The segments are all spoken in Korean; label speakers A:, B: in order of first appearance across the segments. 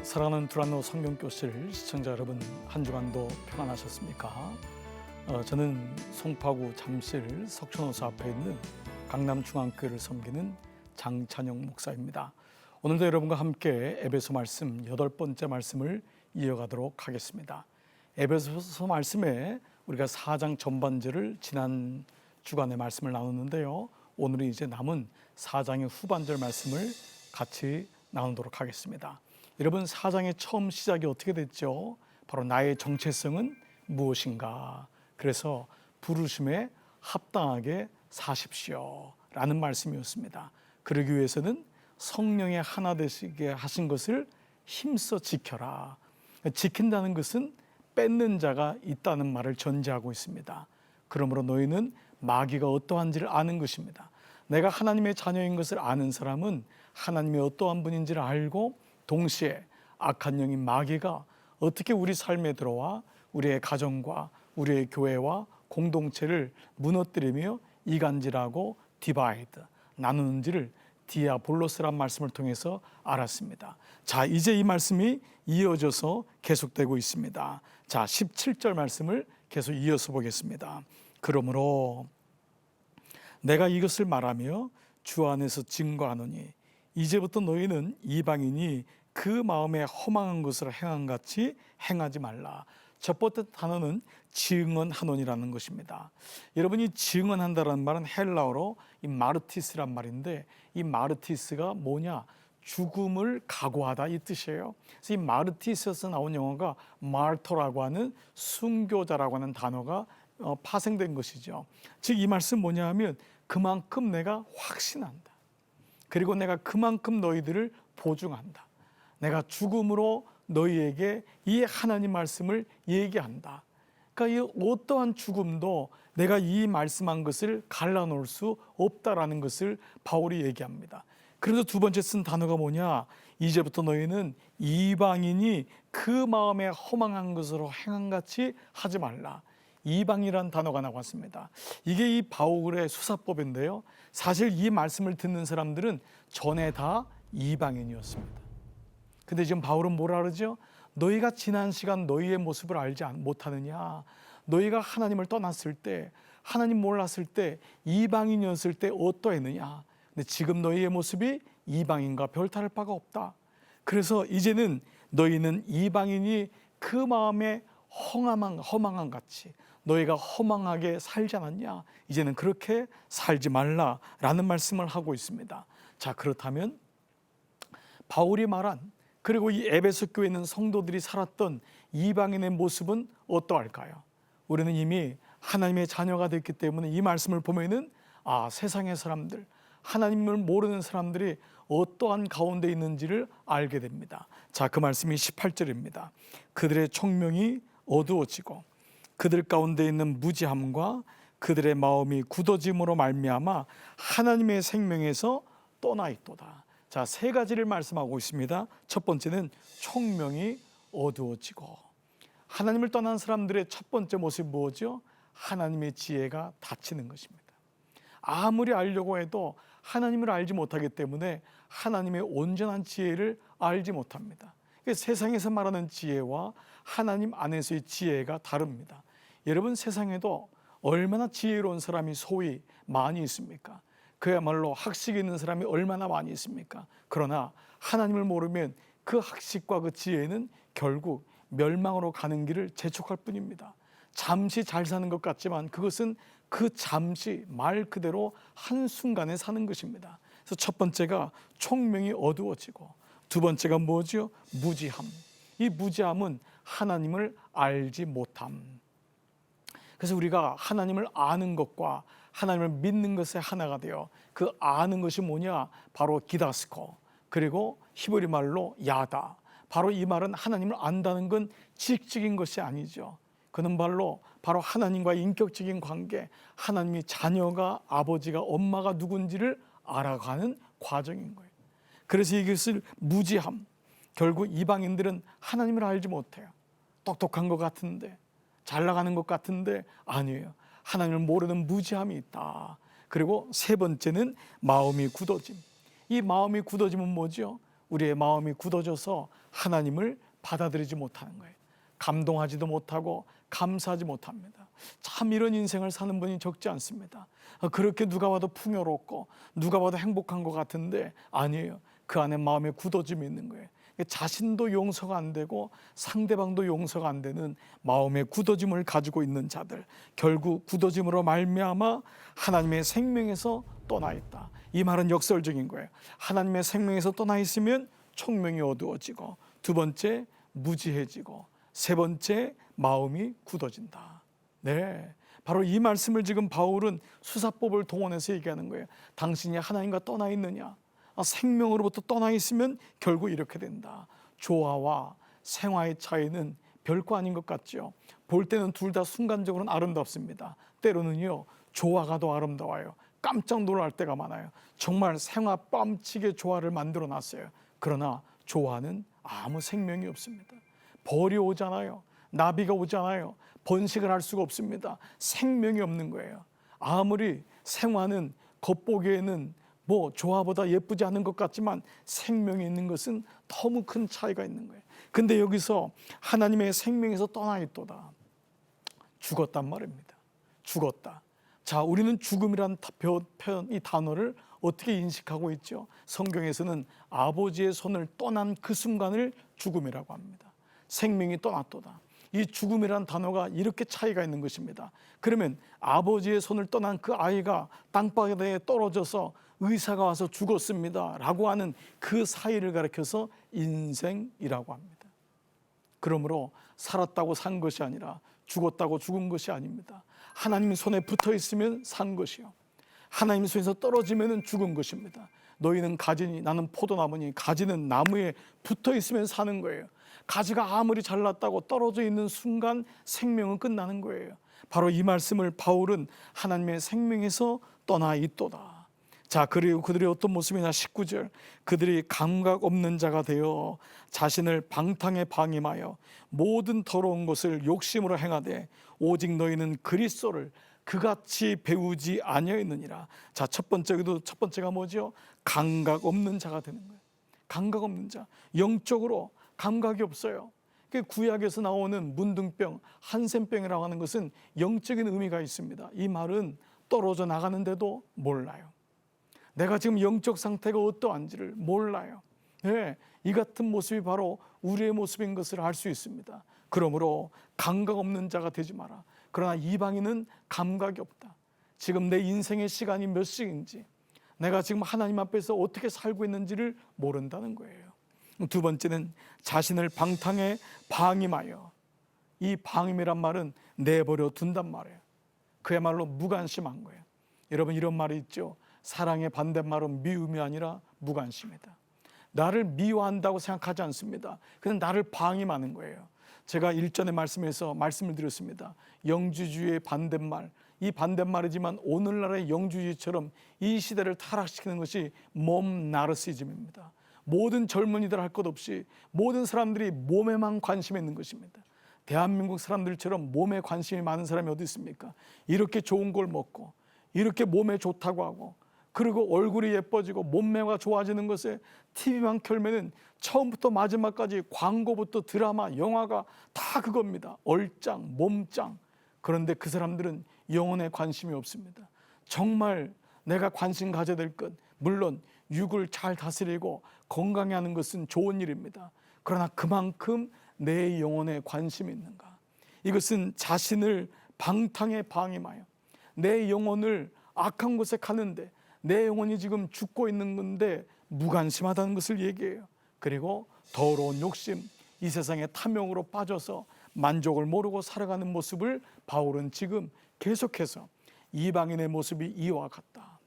A: 사랑하는 두란노 성경교실 시청자 여러분, 한 주간도 평안하셨습니까? 저는 송파구 잠실 석촌호수 앞에 있는 강남중앙교회를 섬기는 장찬영 목사입니다. 오늘도 여러분과 함께 에베소 말씀 8번째 말씀을 이어가도록 하겠습니다. 에베소서 말씀에 우리가 4장 전반절을 지난 주간에 말씀을 나눴는데요, 오늘은 이제 남은 4장의 후반절 말씀을 같이 나누도록 하겠습니다. 여러분, 4장의 처음 시작이 어떻게 됐죠? 바로 나의 정체성은 무엇인가? 그래서 부르심에 합당하게 사십시오 라는 말씀이었습니다. 그러기 위해서는 성령의 하나 되시게 하신 것을 힘써 지켜라. 지킨다는 것은 뺏는 자가 있다는 말을 전제하고 있습니다. 그러므로 너희는 마귀가 어떠한지를 아는 것입니다. 내가 하나님의 자녀인 것을 아는 사람은 하나님이 어떠한 분인지를 알고, 동시에 악한 영인 마귀가 어떻게 우리 삶에 들어와 우리의 가정과 우리의 교회와 공동체를 무너뜨리며 이간질하고 디바이드, 나누는지를 디아볼로스란 말씀을 통해서 알았습니다. 자, 이제 이 말씀이 이어져서 계속되고 있습니다. 자, 17절 말씀을 계속 이어서 보겠습니다. 그러므로 내가 이것을 말하며 주 안에서 증거하노니 이제부터 너희는 이방인이 그 마음에 허망한 것을 행함같이 행하지 말라. 첫 번째 단어는 증언하노니라는 것입니다. 여러분이 증언한다는 말은 헬라어로 이 마르티스란 말인데, 이 마르티스가 뭐냐? 죽음을 각오하다 이 뜻이에요. 그래서 이 마르티스에서 나온 영어가 마르터라고 하는 순교자라고 하는 단어가 파생된 것이죠. 즉 이 말씀 뭐냐 하면 그만큼 내가 확신한다. 그리고 내가 그만큼 너희들을 보증한다. 내가 죽음으로 너희에게 이 하나님 말씀을 얘기한다. 그러니까 이 어떠한 죽음도 내가 이 말씀한 것을 갈라놓을 수 없다라는 것을 바울이 얘기합니다. 그래서 두 번째 쓴 단어가 뭐냐? 이제부터 너희는 이방인이 그 마음에 허망한 것으로 행함같이 하지 말라. 이방이란 단어가 나왔습니다. 이게 이 바울의 수사법인데요, 사실 이 말씀을 듣는 사람들은 전에 다 이방인이었습니다. 근데 지금 바울은 뭐라 그러죠? 너희가 지난 시간 너희의 모습을 알지 못하느냐? 너희가 하나님을 떠났을 때, 하나님 몰랐을 때, 이방인이었을 때 어떠했느냐? 근데 지금 너희의 모습이 이방인과 별 다를 바가 없다. 그래서 이제는 너희는 이방인이 그 마음에 허망한 같이 너희가 허망하게 살지 않았냐? 이제는 그렇게 살지 말라라는 말씀을 하고 있습니다. 자, 그렇다면 바울이 말한, 그리고 이 에베소 교회에 있는 성도들이 살았던 이방인의 모습은 어떠할까요? 우리는 이미 하나님의 자녀가 됐기 때문에 이 말씀을 보면은 세상의 사람들, 하나님을 모르는 사람들이 어떠한 가운데 있는지를 알게 됩니다. 자, 그 말씀이 18절입니다. 그들의 총명이 어두워지고 그들 가운데 있는 무지함과 그들의 마음이 굳어짐으로 말미암아 하나님의 생명에서 떠나 있도다. 자, 세 가지를 말씀하고 있습니다. 첫 번째는 총명이 어두워지고, 하나님을 떠난 사람들의 첫 번째 모습이 뭐죠? 하나님의 지혜가 닫히는 것입니다. 아무리 알려고 해도 하나님을 알지 못하기 때문에 하나님의 온전한 지혜를 알지 못합니다. 세상에서 말하는 지혜와 하나님 안에서의 지혜가 다릅니다. 여러분, 세상에도 얼마나 지혜로운 사람이 소위 많이 있습니까? 그야말로 학식이 있는 사람이 얼마나 많이 있습니까? 그러나 하나님을 모르면 그 학식과 그 지혜는 결국 멸망으로 가는 길을 재촉할 뿐입니다. 잠시 잘 사는 것 같지만 그것은 그 잠시, 말 그대로 한순간에 사는 것입니다. 그래서 첫 번째가 총명이 어두워지고, 두 번째가 뭐죠? 무지함. 이 무지함은 하나님을 알지 못함. 그래서 우리가 하나님을 아는 것과 하나님을 믿는 것의 하나가 되어, 그 아는 것이 뭐냐? 바로 기다스코, 그리고 히브리 말로 야다. 바로 이 말은 하나님을 안다는 건 지식적인 것이 아니죠. 그는 바로 하나님과의 인격적인 관계, 하나님이 자녀가, 아버지가, 엄마가 누군지를 알아가는 과정인 거예요. 그래서 이것을 무지함, 결국 이방인들은 하나님을 알지 못해요. 똑똑한 것 같은데, 잘 나가는 것 같은데 아니에요. 하나님을 모르는 무지함이 있다. 그리고 세 번째는 마음이 굳어짐. 이 마음이 굳어짐은 뭐죠? 우리의 마음이 굳어져서 하나님을 받아들이지 못하는 거예요. 감동하지도 못하고 감사하지 못합니다. 참 이런 인생을 사는 분이 적지 않습니다. 그렇게 누가 봐도 풍요롭고 누가 봐도 행복한 것 같은데 아니에요. 그 안에 마음에 굳어짐이 있는 거예요. 자신도 용서가 안 되고 상대방도 용서가 안 되는 마음의 굳어짐을 가지고 있는 자들, 결국 굳어짐으로 말미암아 하나님의 생명에서 떠나 있다. 이 말은 역설적인 거예요. 하나님의 생명에서 떠나 있으면 총명이 어두워지고, 두 번째 무지해지고, 세 번째 마음이 굳어진다. 네, 바로 이 말씀을 지금 바울은 수사법을 동원해서 얘기하는 거예요. 당신이 하나님과 떠나 있느냐? 생명으로부터 떠나 있으면 결국 이렇게 된다. 조화와 생화의 차이는 별거 아닌 것 같죠. 볼 때는 둘 다 순간적으로는 아름답습니다. 때로는요, 조화가 더 아름다워요. 깜짝 놀랄 때가 많아요. 정말 생화 뺨치게 조화를 만들어 놨어요. 그러나 조화는 아무 생명이 없습니다. 벌이 오잖아요. 나비가 오잖아요. 번식을 할 수가 없습니다. 생명이 없는 거예요. 아무리 생화는 겉보기에는 뭐 조화보다 예쁘지 않은 것 같지만 생명이 있는 것은 너무 큰 차이가 있는 거예요. 근데 여기서 하나님의 생명에서 떠나 있도다. 죽었단 말입니다. 죽었다. 자, 우리는 죽음이란 표현, 이 단어를 어떻게 인식하고 있죠? 성경에서는 아버지의 손을 떠난 그 순간을 죽음이라고 합니다. 생명이 떠났도다. 이 죽음이란 단어가 이렇게 차이가 있는 것입니다. 그러면 아버지의 손을 떠난 그 아이가 땅바닥에 떨어져서 의사가 와서 죽었습니다 라고 하는 그 사이를 가리켜서 인생이라고 합니다. 그러므로 살았다고 산 것이 아니라 죽었다고 죽은 것이 아닙니다. 하나님 손에 붙어 있으면 산 것이요, 하나님 손에서 떨어지면 죽은 것입니다. 너희는 가지니 나는 포도나무니, 가지는 나무에 붙어 있으면 사는 거예요. 가지가 아무리 잘났다고 떨어져 있는 순간 생명은 끝나는 거예요. 바로 이 말씀을 바울은 하나님의 생명에서 떠나 있도다. 자, 그리고 그들이 어떤 모습이냐, 19절, 그들이 감각 없는 자가 되어 자신을 방탕에 방임하여 모든 더러운 것을 욕심으로 행하되 오직 너희는 그리스도를 그같이 배우지 아니하였느니라. 자, 첫 번째가 뭐죠? 감각 없는 자가 되는 거예요. 감각 없는 자, 영적으로 감각이 없어요. 구약에서 나오는 문둥병, 한센병이라고 하는 것은 영적인 의미가 있습니다. 이 말은 떨어져 나가는데도 몰라요. 내가 지금 영적 상태가 어떠한지를 몰라요. 네, 이 같은 모습이 바로 우리의 모습인 것을 알 수 있습니다. 그러므로 감각 없는 자가 되지 마라. 그러나 이방인은 감각이 없다. 지금 내 인생의 시간이 몇 시인지, 내가 지금 하나님 앞에서 어떻게 살고 있는지를 모른다는 거예요. 두 번째는 자신을 방탕에 방임하여, 이 방임이란 말은 내버려 둔단 말이에요. 그야말로 무관심한 거예요. 여러분, 이런 말이 있죠. 사랑의 반대말은 미움이 아니라 무관심이다. 나를 미워한다고 생각하지 않습니다. 그냥 나를 방임하는 거예요. 제가 일전의 말씀에서 말씀을 드렸습니다. 영주주의의 반대말, 이 반대말이지만 오늘날의 영주주의처럼 이 시대를 타락시키는 것이 몸 나르시즘입니다. 모든 젊은이들 할 것 없이 모든 사람들이 몸에만 관심이 있는 것입니다. 대한민국 사람들처럼 몸에 관심이 많은 사람이 어디 있습니까? 이렇게 좋은 걸 먹고 이렇게 몸에 좋다고 하고, 그리고 얼굴이 예뻐지고 몸매가 좋아지는 것에 TV만 켤면은 처음부터 마지막까지 광고부터 드라마, 영화가 다 그겁니다. 얼짱, 몸짱. 그런데 그 사람들은 영혼에 관심이 없습니다. 정말 내가 관심 가져야 될 것, 물론 육을 잘 다스리고 건강히 하는 것은 좋은 일입니다. 그러나 그만큼 내 영혼에 관심이 있는가? 이것은 자신을 방탕에 방임하여 내 영혼을 악한 곳에 가는데, 내 영혼이 지금 죽고 있는 건데 무관심하다는 것을 얘기해요. 그리고 더러운 욕심, 이 세상의 탐욕으로 빠져서 만족을 모르고 살아가는 모습을 바울은 지금 계속해서 이방인의 모습이 이와 같다.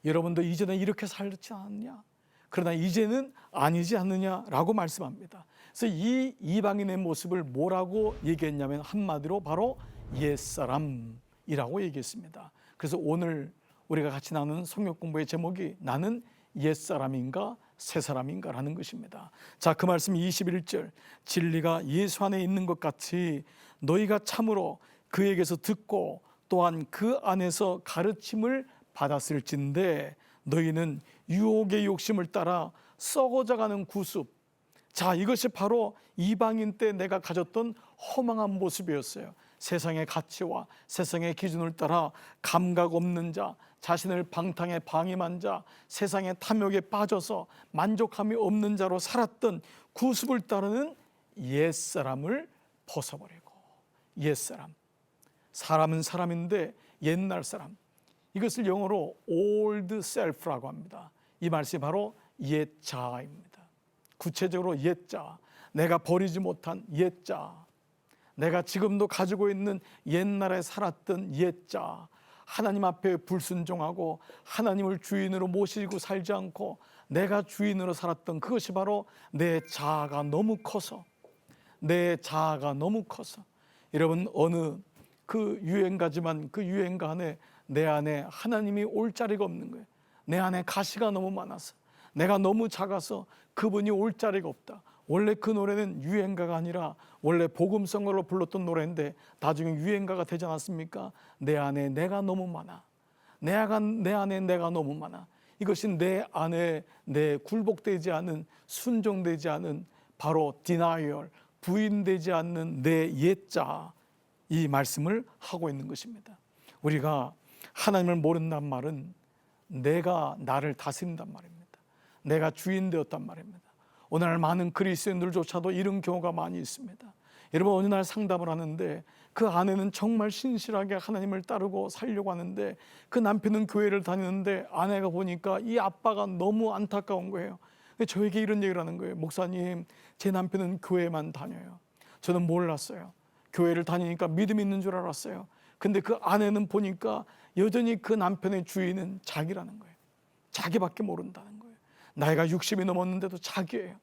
A: 여러분도 이전에 이렇게 살지 않았냐? 그러나 이제는 아니지 않느냐라고 말씀합니다. 그래서 이 이방인의 모습을 뭐라고 얘기했냐면 한마디로 바로 옛사람이라고 얘기했습니다. 그래서 오늘 우리가 같이 나누는 성경 공부의 제목이 나는 옛사람인가 새사람인가 라는 것입니다. 자, 그 말씀 21절, 진리가 예수 안에 있는 것 같이 너희가 참으로 그에게서 듣고 또한 그 안에서 가르침을 받았을진데 너희는 유혹의 욕심을 따라 썩어져가는 구습. 자, 이것이 바로 이방인 때 내가 가졌던 허망한 모습이었어요. 세상의 가치와 세상의 기준을 따라 감각 없는 자, 자신을 방탕에 방임한 자, 세상의 탐욕에 빠져서 만족함이 없는 자로 살았던 구습을 따르는 옛사람을 벗어버리고, 옛사람, 사람은 사람인데 옛날 사람, 이것을 영어로 old self라고 합니다. 이 말씀이 바로 옛자입니다. 구체적으로 옛자, 내가 버리지 못한 옛자, 내가 지금도 가지고 있는 옛날에 살았던 옛자, 하나님 앞에 불순종하고 하나님을 주인으로 모시고 살지 않고 내가 주인으로 살았던 그것이 바로 내 자아가 너무 커서, 내 자아가 너무 커서, 여러분 어느 그 유행가지만 그 유행가 안에 내 안에 하나님이 올 자리가 없는 거예요. 내 안에 가시가 너무 많아서, 내가 너무 작아서 그분이 올 자리가 없다. 원래 그 노래는 유행가가 아니라 원래 복음성으로 불렀던 노래인데 나중에 유행가가 되지 않았습니까? 내 안에 내가 너무 많아. 내 안에 내가 너무 많아. 이것이 내 안에 내 굴복되지 않은, 순종되지 않은 바로 denial, 부인되지 않는 내 옛자, 이 말씀을 하고 있는 것입니다. 우리가 하나님을 모른단 말은 내가 나를 다스린단 말입니다. 내가 주인 되었단 말입니다. 오늘날 많은 그리스도인들조차도 이런 경우가 많이 있습니다. 여러분 어느 날 상담을 하는데 그 아내는 정말 신실하게 하나님을 따르고 살려고 하는데 그 남편은 교회를 다니는데 아내가 보니까 이 아빠가 너무 안타까운 거예요. 저에게 이런 얘기를 하는 거예요. 목사님, 제 남편은 교회만 다녀요. 저는 몰랐어요. 교회를 다니니까 믿음 있는 줄 알았어요. 근데 그 아내는 보니까 여전히 그 남편의 주인은 자기라는 거예요. 자기밖에 모른다는 거예요. 나이가 60이 넘었는데도 자기예요.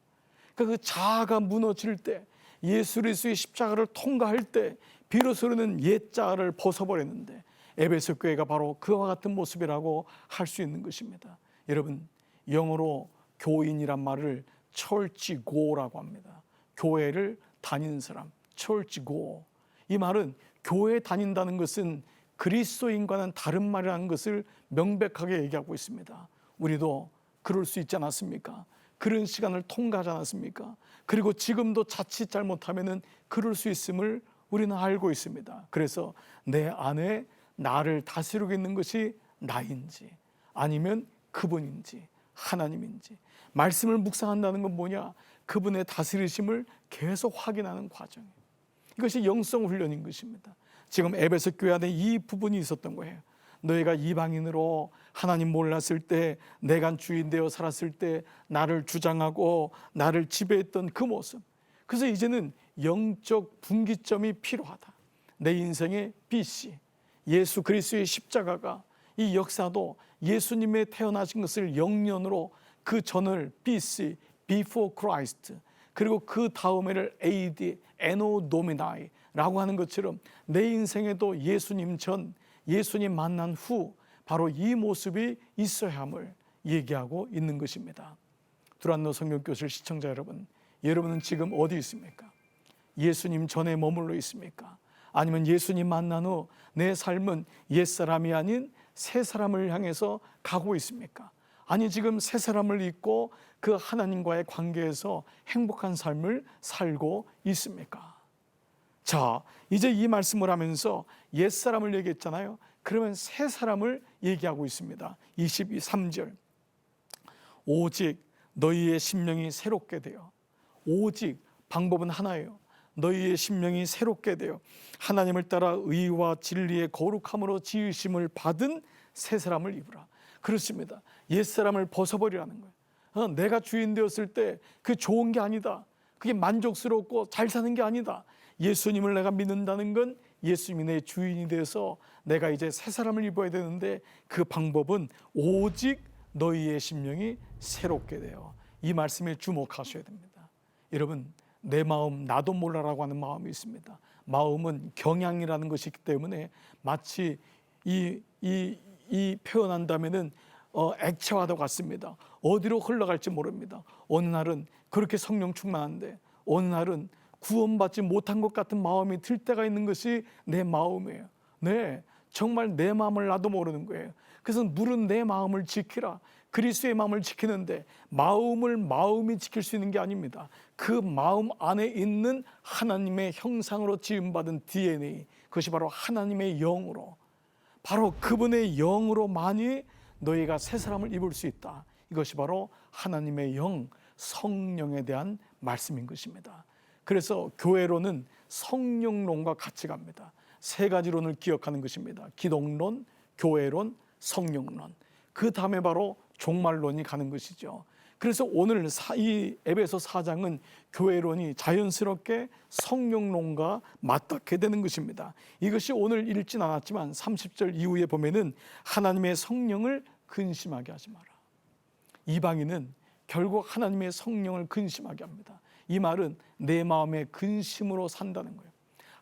A: 그러니까 그 자아가 무너질 때, 예수 그리스도의 십자가를 통과할 때 비로소는 옛자아를 벗어버렸는데 에베소 교회가 바로 그와 같은 모습이라고 할 수 있는 것입니다. 여러분 영어로 교인이란 말을 church go라고 합니다. 교회를 다니는 사람, church go. 이 말은 교회 다닌다는 것은 그리스도인과는 다른 말이라는 것을 명백하게 얘기하고 있습니다. 우리도 그럴 수 있지 않았습니까? 그런 시간을 통과하지 않았습니까? 그리고 지금도 자칫 잘못하면은 그럴 수 있음을 우리는 알고 있습니다. 그래서 내 안에 나를 다스리고 있는 것이 나인지 아니면 그분인지 하나님인지, 말씀을 묵상한다는 건 뭐냐? 그분의 다스리심을 계속 확인하는 과정이에요. 이것이 영성 훈련인 것입니다. 지금 에베소 교회 안에 이 부분이 있었던 거예요. 너희가 이방인으로 하나님 몰랐을 때, 내가 주인 되어 살았을 때 나를 주장하고 나를 지배했던 그 모습, 그래서 이제는 영적 분기점이 필요하다. 내 인생의 BC, 예수 그리스도의 십자가가, 이 역사도 예수님의 태어나신 것을 영년으로 그 전을 BC, Before Christ, 그리고 그 다음에를 AD, Anno Domini라고 하는 것처럼 내 인생에도 예수님 전, 예수님 만난 후 바로 이 모습이 있어야 함을 얘기하고 있는 것입니다. 두란노 성경교실 시청자 여러분, 여러분은 지금 어디 있습니까? 예수님 전에 머물러 있습니까? 아니면 예수님 만난 후 내 삶은 옛사람이 아닌 새사람을 향해서 가고 있습니까? 아니 지금 새사람을 입고 그 하나님과의 관계에서 행복한 삶을 살고 있습니까? 자, 이제 이 말씀을 하면서 옛사람을 얘기했잖아요. 그러면 새사람을 얘기하고 있습니다. 23절, 오직 너희의 심령이 새롭게 되어, 오직 방법은 하나예요. 너희의 심령이 새롭게 되어 하나님을 따라 의와 진리의 거룩함으로 지으심을 받은 새 사람을 입으라. 그렇습니다. 옛사람을 벗어버리라는 거예요. 내가 주인 되었을 때 그 좋은 게 아니다. 그게 만족스럽고 잘 사는 게 아니다. 예수님을 내가 믿는다는 건 예수님이 내 주인이 돼서 내가 이제 새 사람을 입어야 되는데 그 방법은 오직 너희의 심령이 새롭게 되어, 이 말씀에 주목하셔야 됩니다. 여러분, 내 마음 나도 몰라라고 하는 마음이 있습니다. 마음은 경향이라는 것이기 때문에 마치 이 표현한다면은 액체와도 같습니다. 어디로 흘러갈지 모릅니다. 어느 날은 그렇게 성령 충만한데 어느 날은 구원받지 못한 것 같은 마음이 들 때가 있는 것이 내 마음이에요. 네, 정말 내 마음을 나도 모르는 거예요. 그래서 물은 내 마음을 지키라. 그리스도의 마음을 지키는데 마음이 지킬 수 있는 게 아닙니다. 그 마음 안에 있는 하나님의 형상으로 지음받은 DNA, 그것이 바로 하나님의 영으로, 바로 그분의 영으로만이 너희가 새 사람을 입을 수 있다. 이것이 바로 하나님의 영, 성령에 대한 말씀인 것입니다. 그래서 교회론은 성령론과 같이 갑니다. 세 가지론을 기억하는 것입니다. 기독론, 교회론, 성령론. 그 다음에 바로 종말론이 가는 것이죠. 그래서 오늘 이 에베소 4장은 교회론이 자연스럽게 성령론과 맞닿게 되는 것입니다. 이것이 오늘 읽진 않았지만 30절 이후에 보면은 하나님의 성령을 근심하게 하지 마라. 이방인은 결국 하나님의 성령을 근심하게 합니다. 이 말은 내 마음의 근심으로 산다는 거예요.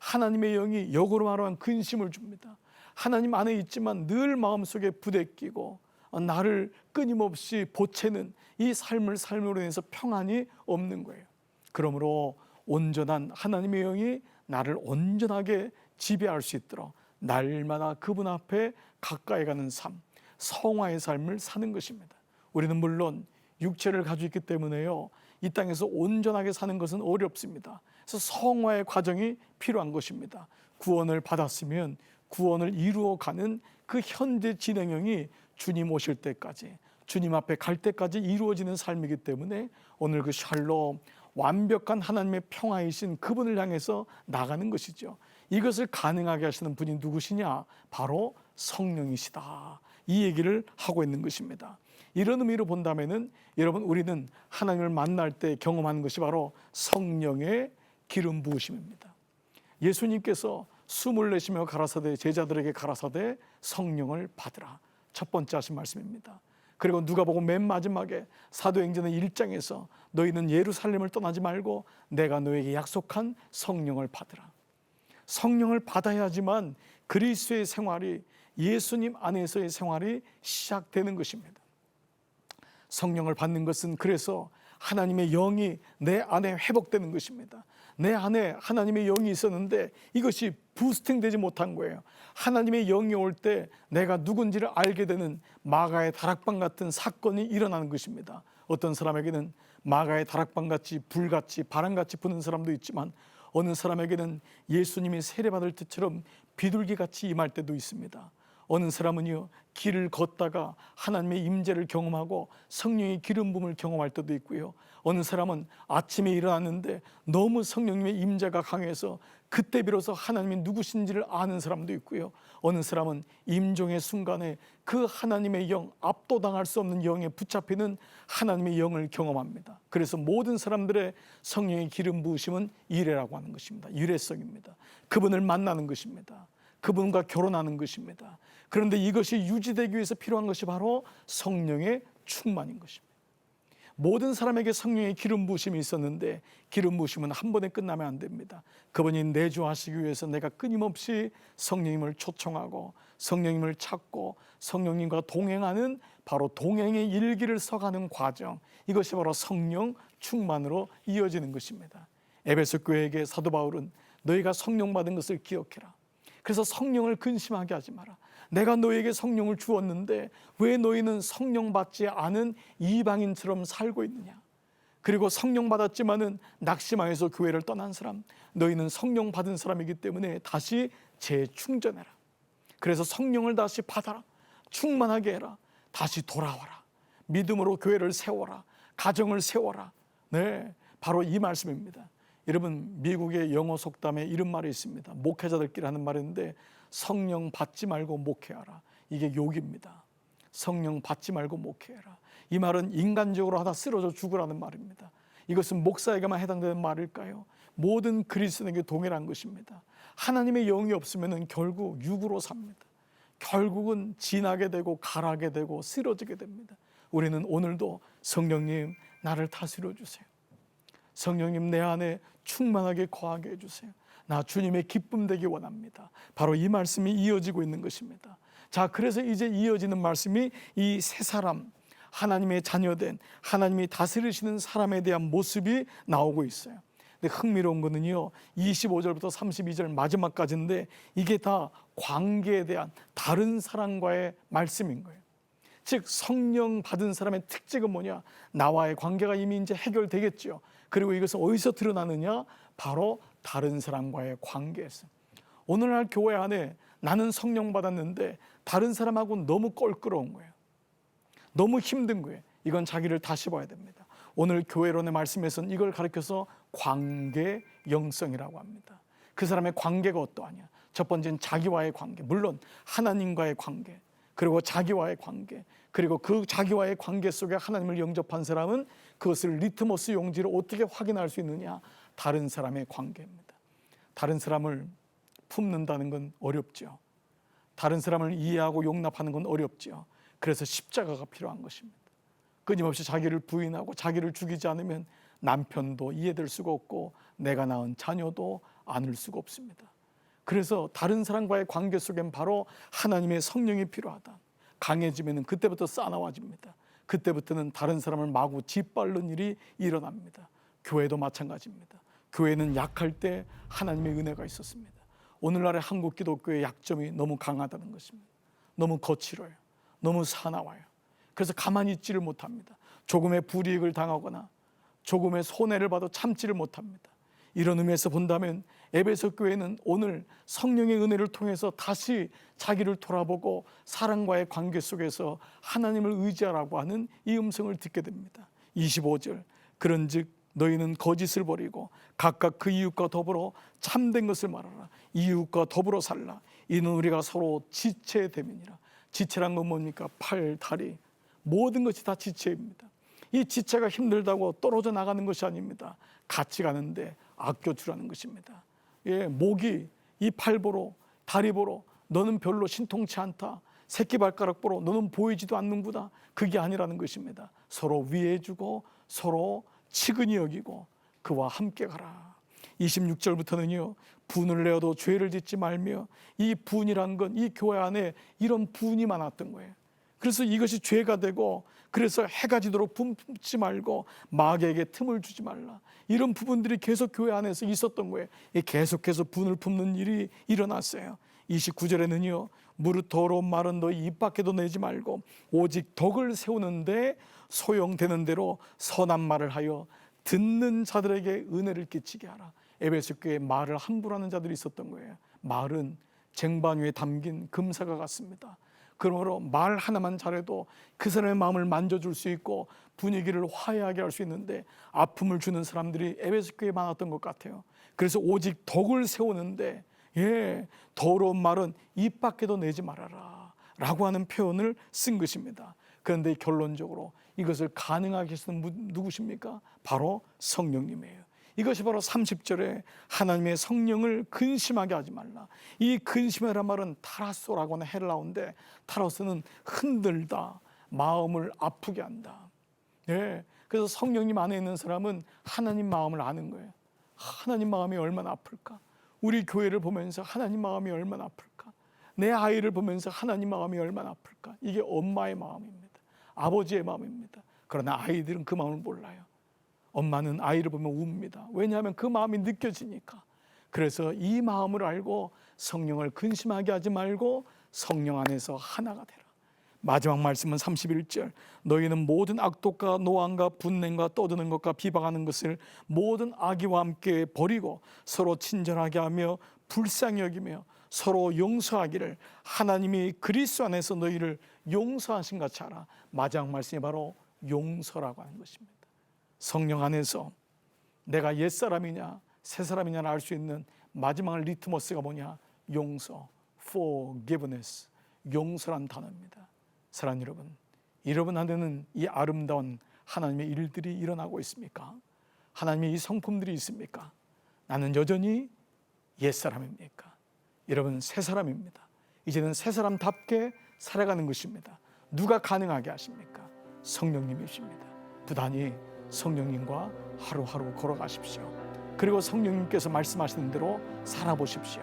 A: 하나님의 영이 역으로 말하면 근심을 줍니다. 하나님 안에 있지만 늘 마음속에 부대끼고 나를 끊임없이 보채는 이 삶으로 인해서 평안이 없는 거예요. 그러므로 온전한 하나님의 영이 나를 온전하게 지배할 수 있도록 날마다 그분 앞에 가까이 가는 삶, 성화의 삶을 사는 것입니다. 우리는 물론 육체를 가지고 있기 때문에요, 이 땅에서 온전하게 사는 것은 어렵습니다. 그래서 성화의 과정이 필요한 것입니다. 구원을 받았으면 구원을 이루어가는 그 현재 진행형이 주님 오실 때까지, 주님 앞에 갈 때까지 이루어지는 삶이기 때문에 오늘 그 샬롬, 완벽한 하나님의 평화이신 그분을 향해서 나가는 것이죠. 이것을 가능하게 하시는 분이 누구시냐? 바로 성령이시다. 이 얘기를 하고 있는 것입니다. 이런 의미로 본다면은 여러분, 우리는 하나님을 만날 때 경험하는 것이 바로 성령의 기름 부으심입니다. 예수님께서 숨을 내쉬며 가라사대, 제자들에게 가라사대 성령을 받으라. 첫 번째 하신 말씀입니다. 그리고 누가복음 맨 마지막에 사도행전의 1장에서 너희는 예루살렘을 떠나지 말고 내가 너에게 약속한 성령을 받으라. 성령을 받아야지만 그리스도의 생활이, 예수님 안에서의 생활이 시작되는 것입니다. 성령을 받는 것은 그래서 하나님의 영이 내 안에 회복되는 것입니다. 내 안에 하나님의 영이 있었는데 이것이 부스팅되지 못한 거예요. 하나님의 영이 올 때 내가 누군지를 알게 되는 마가의 다락방 같은 사건이 일어나는 것입니다. 어떤 사람에게는 마가의 다락방같이 불같이 바람같이 부는 사람도 있지만, 어느 사람에게는 예수님이 세례받을 때처럼 비둘기같이 임할 때도 있습니다. 어느 사람은요, 길을 걷다가 하나님의 임재를 경험하고 성령의 기름 부음을 경험할 때도 있고요, 어느 사람은 아침에 일어났는데 너무 성령님의 임재가 강해서 그때 비로소 하나님이 누구신지를 아는 사람도 있고요, 어느 사람은 임종의 순간에 그 하나님의 영, 압도당할 수 없는 영에 붙잡히는 하나님의 영을 경험합니다. 그래서 모든 사람들의 성령의 기름 부으심은 이래라고 하는 것입니다. 유래성입니다. 그분을 만나는 것입니다. 그분과 결혼하는 것입니다. 그런데 이것이 유지되기 위해서 필요한 것이 바로 성령의 충만인 것입니다. 모든 사람에게 성령의 기름 부으심이 있었는데 기름 부으심은 한 번에 끝나면 안 됩니다. 그분이 내주하시기 위해서 내가 끊임없이 성령님을 초청하고 성령님을 찾고 성령님과 동행하는, 바로 동행의 일기를 써가는 과정, 이것이 바로 성령 충만으로 이어지는 것입니다. 에베소 교회에게 사도 바울은 너희가 성령 받은 것을 기억해라. 그래서 성령을 근심하게 하지 마라. 내가 너에게 성령을 주었는데 왜 너희는 성령 받지 않은 이방인처럼 살고 있느냐? 그리고 성령 받았지만은 낙심하여서 교회를 떠난 사람, 너희는 성령 받은 사람이기 때문에 다시 재충전해라. 그래서 성령을 다시 받아라. 충만하게 해라. 다시 돌아와라. 믿음으로 교회를 세워라. 가정을 세워라. 네, 바로 이 말씀입니다. 여러분, 미국의 영어 속담에 이런 말이 있습니다. 목회자들끼리 하는 말인데, 성령 받지 말고 목회하라. 이게 욕입니다. 성령 받지 말고 목회해라. 이 말은 인간적으로 하다 쓰러져 죽으라는 말입니다. 이것은 목사에게만 해당되는 말일까요? 모든 그리스도인에게 동일한 것입니다. 하나님의 영이 없으면 결국 육으로 삽니다. 결국은 진하게 되고 가라게 되고 쓰러지게 됩니다. 우리는 오늘도 성령님, 나를 다스려 주세요. 성령님, 내 안에 충만하게 거하게 해주세요. 나 주님의 기쁨 되기 원합니다. 바로 이 말씀이 이어지고 있는 것입니다. 자, 그래서 이제 이어지는 말씀이 이 새 사람, 하나님의 자녀된, 하나님이 다스리시는 사람에 대한 모습이 나오고 있어요. 근데 흥미로운 거는요, 25절부터 32절 마지막까지인데 이게 다 관계에 대한 다른 사람과의 말씀인 거예요. 즉 성령 받은 사람의 특징은 뭐냐? 나와의 관계가 이미 이제 해결되겠죠. 그리고 이것은 어디서 드러나느냐? 바로 다른 사람과의 관계에서. 오늘날 교회 안에 나는 성령 받았는데 다른 사람하고 너무 껄끄러운 거예요. 너무 힘든 거예요. 이건 자기를 다시 봐야 됩니다. 오늘 교회론의 말씀에서는 이걸 가르쳐서 관계 영성이라고 합니다. 그 사람의 관계가 어떠하냐? 첫 번째는 자기와의 관계, 물론 하나님과의 관계, 그리고 자기와의 관계, 그리고 그 자기와의 관계 속에 하나님을 영접한 사람은 그것을 리트머스 용지로 어떻게 확인할 수 있느냐? 다른 사람의 관계입니다. 다른 사람을 품는다는 건 어렵죠. 다른 사람을 이해하고 용납하는 건 어렵죠. 그래서 십자가가 필요한 것입니다. 끊임없이 자기를 부인하고 자기를 죽이지 않으면 남편도 이해될 수가 없고 내가 낳은 자녀도 안을 수가 없습니다. 그래서 다른 사람과의 관계 속엔 바로 하나님의 성령이 필요하다. 강해지면 그때부터 싸나워집니다. 그때부터는 다른 사람을 마구 짓밟는 일이 일어납니다. 교회도 마찬가지입니다. 교회는 약할 때 하나님의 은혜가 있었습니다. 오늘날의 한국 기독교의 약점이 너무 강하다는 것입니다. 너무 거칠어요. 너무 사나워요. 그래서 가만히 있지를 못합니다. 조금의 불이익을 당하거나 조금의 손해를 봐도 참지를 못합니다. 이런 의미에서 본다면 에베소 교회는 오늘 성령의 은혜를 통해서 다시 자기를 돌아보고 사랑과의 관계 속에서 하나님을 의지하라고 하는 이 음성을 듣게 됩니다. 25절 그런즉 너희는 거짓을 버리고 각각 그 이웃과 더불어 참된 것을 말하라. 이웃과 더불어 살라. 이는 우리가 서로 지체됨이니라. 지체란 건 뭡니까? 팔, 다리 모든 것이 다 지체입니다. 이 지체가 힘들다고 떨어져 나가는 것이 아닙니다. 같이 가는데 아껴주라는 것입니다. 목이 이 팔 보러 다리 보러 너는 별로 신통치 않다. 새끼발가락 보러 너는 보이지도 않는구나. 그게 아니라는 것입니다. 서로 위해주고 서로 치근히 여기고 그와 함께 가라. 26절부터는요 분을 내어도 죄를 짓지 말며, 이 분이란 건 이 교회 안에 이런 분이 많았던 거예요. 그래서 이것이 죄가 되고, 그래서 해가 지도록 품지 말고 마귀에게 틈을 주지 말라. 이런 부분들이 계속 교회 안에서 있었던 거예요. 계속해서 분을 품는 일이 일어났어요. 29절에는요 무릇 더러운 말은 너희 입 밖에도 내지 말고 오직 덕을 세우는데 소용되는 대로 선한 말을 하여 듣는 자들에게 은혜를 끼치게 하라. 에베소 교회에 말을 함부로 하는 자들이 있었던 거예요. 말은 쟁반 위에 담긴 금사가 같습니다. 그러므로 말 하나만 잘해도 그 사람의 마음을 만져줄 수 있고 분위기를 화해하게 할 수 있는데 아픔을 주는 사람들이 에베소 교회에 많았던 것 같아요. 그래서 오직 덕을 세우는데 더러운 말은 입 밖에도 내지 말아라 라고 하는 표현을 쓴 것입니다. 그런데 결론적으로 이것을 가능하게 하시는 누구십니까? 바로 성령님이에요. 이것이 바로 30절에 하나님의 성령을 근심하게 하지 말라. 이 근심이란 말은 타라소라고 하는 헬라어인데, 타라소는 흔들다, 마음을 아프게 한다. 그래서 성령님 안에 있는 사람은 하나님 마음을 아는 거예요. 하나님 마음이 얼마나 아플까? 우리 교회를 보면서 하나님 마음이 얼마나 아플까? 내 아이를 보면서 하나님 마음이 얼마나 아플까? 이게 엄마의 마음입니다. 아버지의 마음입니다. 그러나 아이들은 그 마음을 몰라요. 엄마는 아이를 보면 웁니다. 왜냐하면 그 마음이 느껴지니까. 그래서 이 마음을 알고 성령을 근심하게 하지 말고 성령 안에서 하나가 되라. 마지막 말씀은 31절 너희는 모든 악독과 노함과 분냄과 떠드는 것과 비방하는 것을 모든 악의와 함께 버리고 서로 친절하게 하며 불쌍히 여기며 서로 용서하기를 하나님이 그리스도 안에서 너희를 용서하신 같이 하라. 마지막 말씀이 바로 용서라고 하는 것입니다. 성령 안에서 내가 옛사람이냐 새사람이냐를 알 수 있는 마지막 리트머스가 뭐냐? 용서, forgiveness, 용서란 단어입니다. 사랑하는 여러분, 여러분 안에는 이 아름다운 하나님의 일들이 일어나고 있습니까? 하나님의 이 성품들이 있습니까? 나는 여전히 옛사람입니까? 여러분 새사람입니다. 이제는 새사람답게 살아가는 것입니다. 누가 가능하게 하십니까? 성령님이십니다. 부단히 성령님과 하루하루 걸어가십시오. 그리고 성령님께서 말씀하시는 대로 살아보십시오.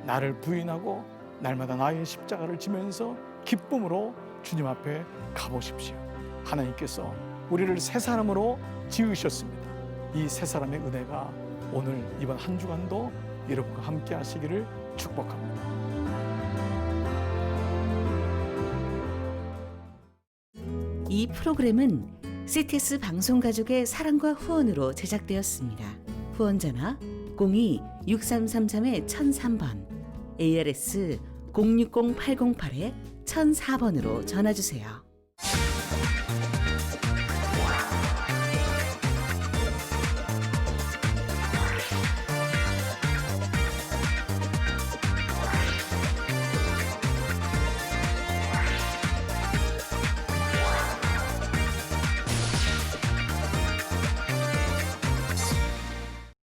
A: 나를 부인하고 날마다 나의 십자가를 지면서 기쁨으로 주님 앞에 가보십시오. 하나님께서 우리를 새 사람으로 지으셨습니다. 이 새 사람의 은혜가 오늘 이번 한 주간도 여러분과 함께 하시기를 축복합니다.
B: 이 프로그램은 CTS 방송가족의 사랑과 후원으로 제작되었습니다. 후원 전화 02-6333-1003번, ARS 060-808-1004번으로 전화 주세요.